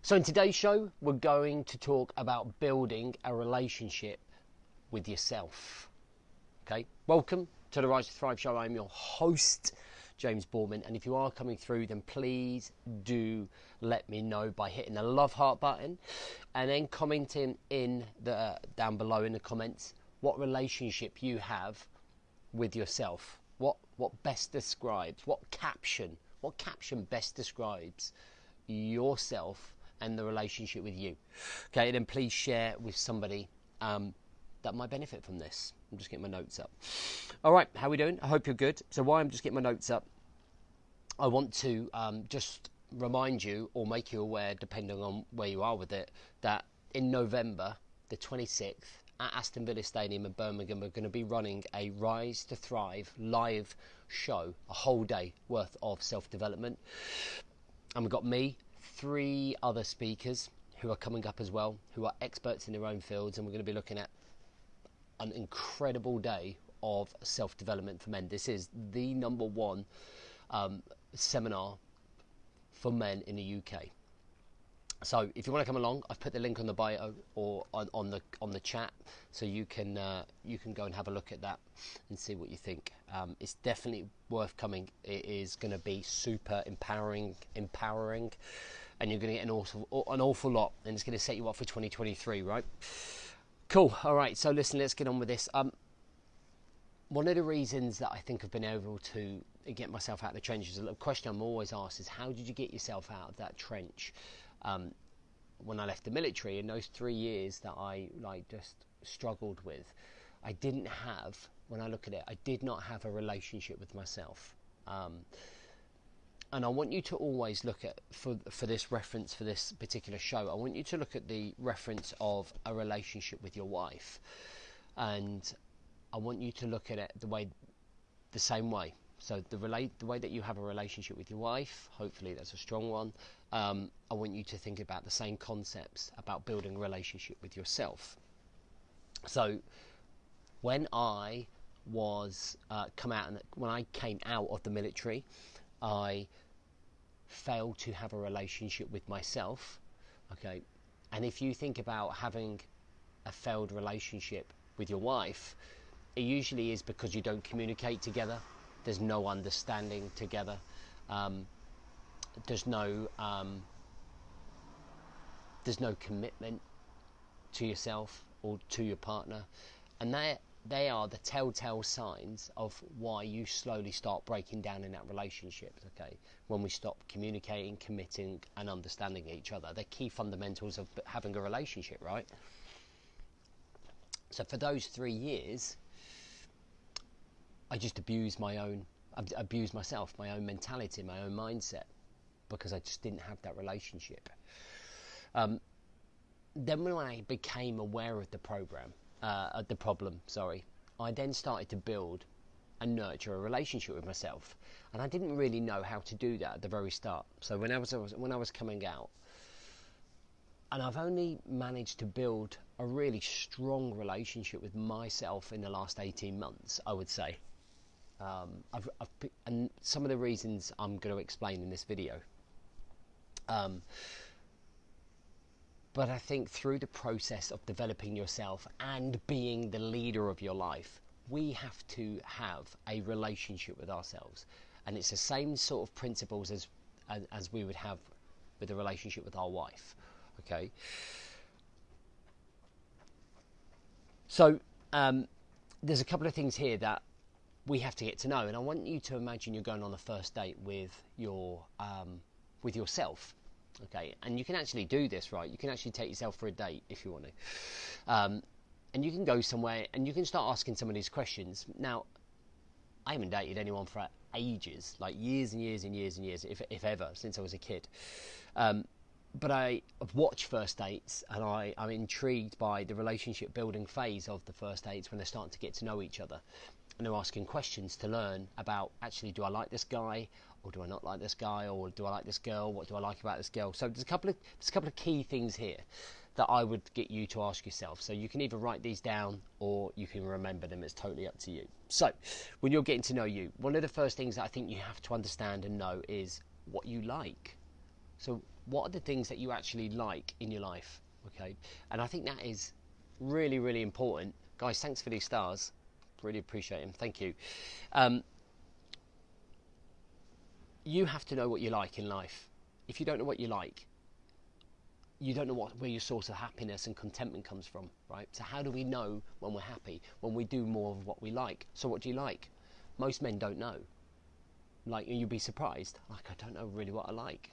So in today's show, we're going to talk about building a relationship with yourself. Okay, welcome to the Rise to Thrive show. I'm your host, James Boorman, and if you are coming through, then please do let me know by hitting the love heart button and then commenting in the down below in the comments what relationship you have with yourself. What best describes, what caption best describes yourself and the relationship with you. Okay, then please share with somebody that might benefit from this. I'm just getting my notes up. All right, how are we doing? I hope you're good. So while I'm just getting my notes up, I want to just remind you or make you aware, depending on where you are with it, that in November the 26th at Aston Villa Stadium in Birmingham, we're going to be running a Rise to Thrive live show, a whole day worth of self-development. And we've got me, 3 other speakers who are coming up as well, who are experts in their own fields, and we're going to be looking at an incredible day of self-development for men. This is the number one seminar for men in the UK. So if you want to come along, I've put the link on the bio or on the chat, so you can go and have a look at that and see what you think. It's definitely worth coming. It is going to be super empowering, and you're going to get an awful lot, and it's going to set you up for 2023, right? Cool. All right. So listen, let's get on with this. One of the reasons that I think I've been able to get myself out of the trenches, a question I'm always asked is, how did you get yourself out of that trench? When I left the military, in those 3 years that I just struggled with, I didn't have, when I look at it, I did not have a relationship with myself. And I want you to always look at, for this reference, for this particular show, I want you to look at the reference of a relationship with your wife. And I want you to look at it the same way. So the way that you have a relationship with your wife, hopefully that's a strong one. I want you to think about the same concepts about building a relationship with yourself. So when I was when I came out of the military, I failed to have a relationship with myself. Okay, and if you think about having a failed relationship with your wife, it usually is because you don't communicate together. There's no understanding together. There's no commitment to yourself or to your partner, and they are the telltale signs of why you slowly start breaking down in that relationship. Okay, when we stop communicating, committing, and understanding each other, they're key fundamentals of having a relationship, right? So for those 3 years, I just abused myself, my own mentality, my own mindset, because I just didn't have that relationship. Then when I became aware of the problem, I then started to build and nurture a relationship with myself, and I didn't really know how to do that at the very start. So when I was coming out, and I've only managed to build a really strong relationship with myself in the last 18 months, I would say. And some of the reasons I'm going to explain in this video. But I think through the process of developing yourself and being the leader of your life, we have to have a relationship with ourselves. And it's the same sort of principles as we would have with a relationship with our wife. Okay? So there's a couple of things here that we have to get to know, and I want you to imagine you're going on a first date with yourself. Okay, and you can actually do this, right? You can actually take yourself for a date if you want to, and you can go somewhere and you can start asking some of these questions. Now, I haven't dated anyone for ages, like years and years and years and years, if ever, since I was a kid. But I've watched first dates, and I'm intrigued by the relationship building phase of the first dates when they're starting to get to know each other. And they're asking questions to learn about, actually, do I like this guy, or do I not like this guy, or do I like this girl? What do I like about this girl? So there's a couple of key things here that I would get you to ask yourself. So you can either write these down or you can remember them. It's totally up to you. So when you're getting to know you, one of the first things that I think you have to understand and know is what you like. So What are the things that you actually like in your life? Okay, and I think that is really, really important. Guys, thanks for these stars. Really appreciate them. Thank you. You have to know what you like in life. If you don't know what you like, you don't know where your source of happiness and contentment comes from, right? So how do we know when we're happy? When we do more of what we like. So what do you like? Most men don't know. Like, you'd be surprised. Like, I don't know really what I like.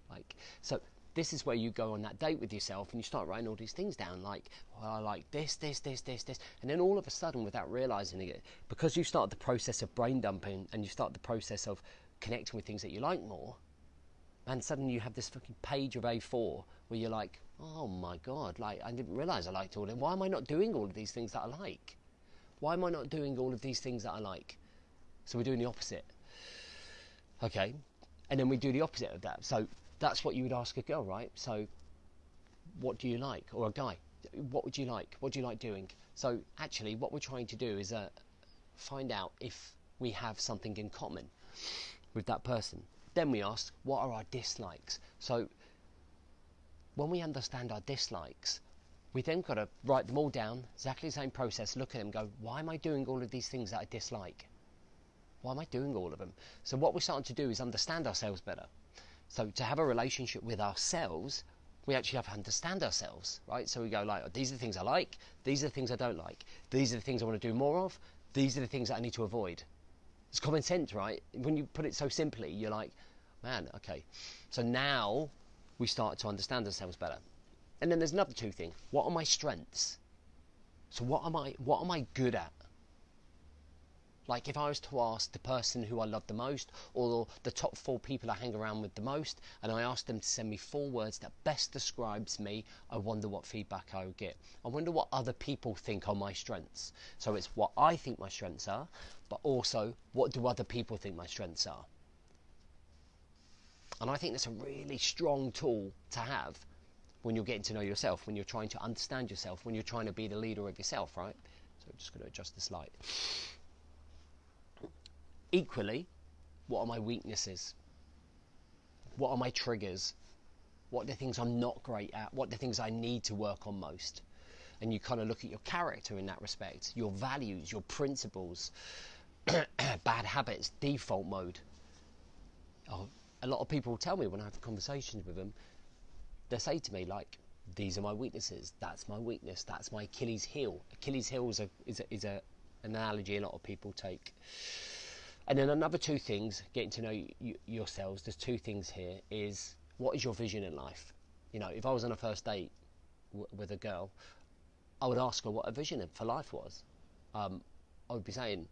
Like, so this is where you go on that date with yourself and you start writing all these things down. Like, well, I like this. And then all of a sudden, without realising it, because you start the process of brain dumping and you start the process of connecting with things that you like more, and suddenly you have this fucking page of A4 where you're like, oh my God, like, I didn't realise I liked all of it. Why am I not doing all of these things that I like? Why am I not doing all of these things that I like? So we're doing the opposite. Okay, and then we do the opposite of that. So that's what you would ask a girl, right? So what do you like? Or a guy, what would you like? What do you like doing? So actually what we're trying to do is find out if we have something in common with that person. Then we ask, what are our dislikes? So when we understand our dislikes, we then got to write them all down, exactly the same process, look at them, go, why am I doing all of these things that I dislike? Why am I doing all of them? So what we're starting to do is understand ourselves better. So to have a relationship with ourselves, we actually have to understand ourselves, right? So we go like, these are the things I like, these are the things I don't like, these are the things I want to do more of, these are the things that I need to avoid. It's common sense, right? When you put it so simply, you're like, man, okay. So now we start to understand ourselves better. And then there's another two things. What are my strengths? So what am I good at? Like if I was to ask the person who I love the most, or the top 4 people I hang around with the most, and I asked them to send me 4 words that best describes me, I wonder what feedback I would get. I wonder what other people think are my strengths. So it's what I think my strengths are, but also what do other people think my strengths are. And I think that's a really strong tool to have when you're getting to know yourself, when you're trying to understand yourself, when you're trying to be the leader of yourself, right? So I'm just going to adjust the slide. Equally, what are my weaknesses? What are my triggers? What are the things I'm not great at? What are the things I need to work on most? And you kind of look at your character in that respect, your values, your principles, bad habits, default mode. Oh, a lot of people tell me when I have conversations with them, they say to me like, these are my weaknesses, that's my weakness, that's my Achilles heel. Achilles heel is an analogy a lot of people take. And then another 2 things, getting to know yourselves, there's 2 things here, is what is your vision in life? You know, if I was on a first date with a girl, I would ask her what her vision for life was. I would be saying,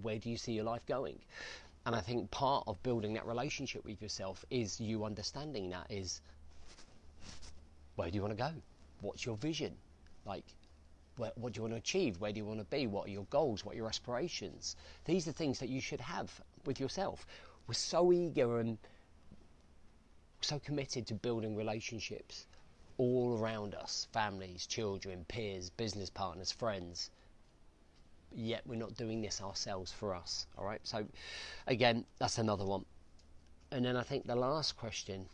where do you see your life going? And I think part of building that relationship with yourself is you understanding that is, where do you want to go? What's your vision? Like, what do you want to achieve? Where do you want to be? What are your goals? What are your aspirations? These are things that you should have with yourself. We're so eager and so committed to building relationships all around us, families, children, peers, business partners, friends, yet we're not doing this ourselves for us. All right, so again, that's another one. And then I think the last question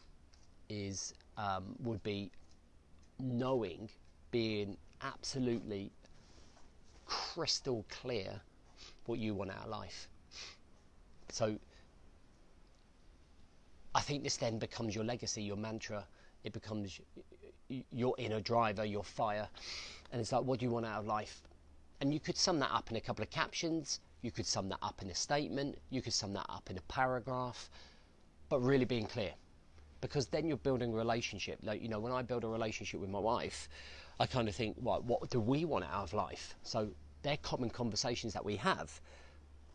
is would be knowing, being absolutely crystal clear what you want out of life. So I think this then becomes your legacy, your mantra. It becomes your inner driver, your fire. And it's like, what do you want out of life? And you could sum that up in a couple of captions. You could sum that up in a statement. You could sum that up in a paragraph. But really being clear. Because then you're building a relationship. Like, you know, when I build a relationship with my wife, I kind of think, well, what do we want out of life? So they're common conversations that we have.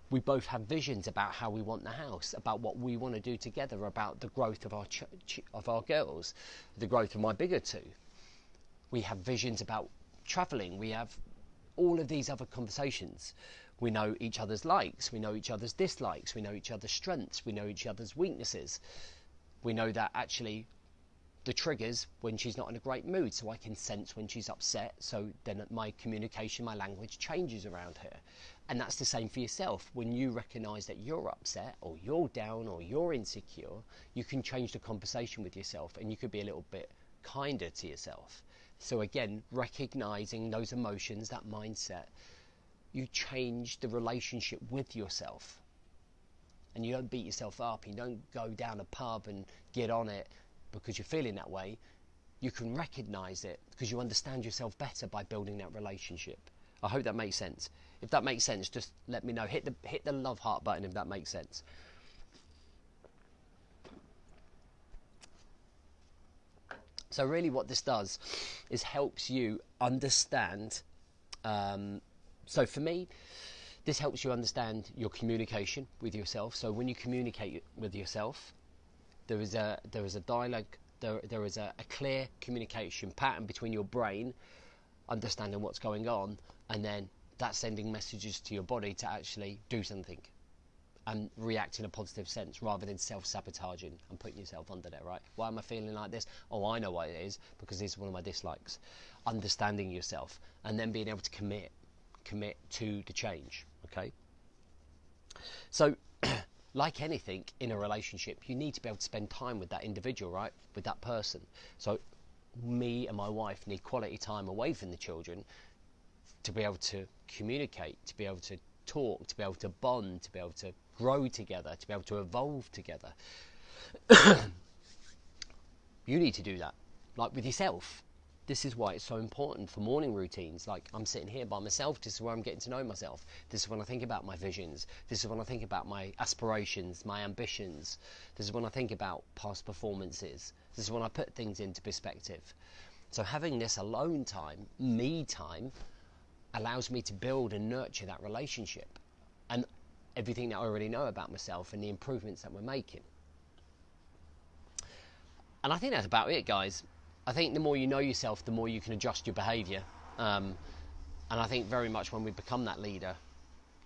We both have visions about how we want the house, about what we want to do together, about the growth of our girls, the growth of my bigger 2. We have visions about travelling. We have all of these other conversations. We know each other's likes. We know each other's dislikes. We know each other's strengths. We know each other's weaknesses. We know that actually the triggers when she's not in a great mood, so I can sense when she's upset, so then my communication, my language changes around her. And that's the same for yourself. When you recognize that you're upset or you're down or you're insecure, you can change the conversation with yourself, and you could be a little bit kinder to yourself. So again, recognizing those emotions, that mindset, you change the relationship with yourself. And you don't beat yourself up, you don't go down a pub and get on it because you're feeling that way. You can recognize it because you understand yourself better by building that relationship. I hope that makes sense. If that makes sense, just let me know. Hit the love heart button if that makes sense. So really what this does is helps you understand. So for me, this helps you understand your communication with yourself. So when you communicate with yourself, there is a dialogue, there is a clear communication pattern between your brain understanding what's going on, and then that's sending messages to your body to actually do something and react in a positive sense rather than self-sabotaging and putting yourself under there, right? Why am I feeling like this? Oh, I know why it is, because this is one of my dislikes. Understanding yourself and then being able to commit to the change, okay? So like anything in a relationship, you need to be able to spend time with that individual, right? With that person. So me and my wife need quality time away from the children to be able to communicate, to be able to talk, to be able to bond, to be able to grow together, to be able to evolve together. You need to do that, like with yourself. This is why it's so important for morning routines. Like, I'm sitting here by myself. This is where I'm getting to know myself. This is when I think about my visions. This is when I think about my aspirations, my ambitions. This is when I think about past performances. This is when I put things into perspective. So having this alone time, me time, allows me to build and nurture that relationship and everything that I already know about myself and the improvements that we're making. And I think that's about it, guys. I think the more you know yourself, the more you can adjust your behaviour. And I think very much when we become that leader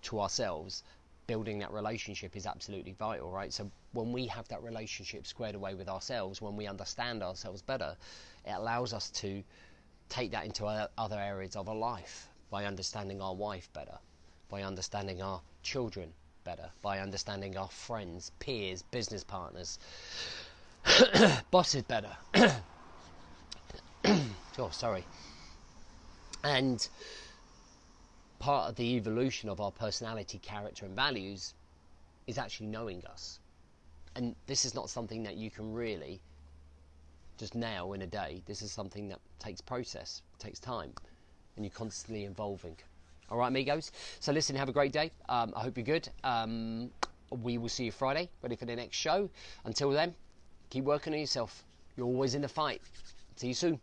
to ourselves, building that relationship is absolutely vital, right? So when we have that relationship squared away with ourselves, when we understand ourselves better, it allows us to take that into other areas of our life, by understanding our wife better, by understanding our children better, by understanding our friends, peers, business partners, bosses better. Oh, sorry. And part of the evolution of our personality, character and values is actually knowing us. And this is not something that you can really just nail in a day. This is something that takes process, takes time, and you're constantly evolving. All right, amigos? So listen, have a great day. I hope you're good. We will see you Friday, ready for the next show. Until then, keep working on yourself. You're always in the fight. See you soon.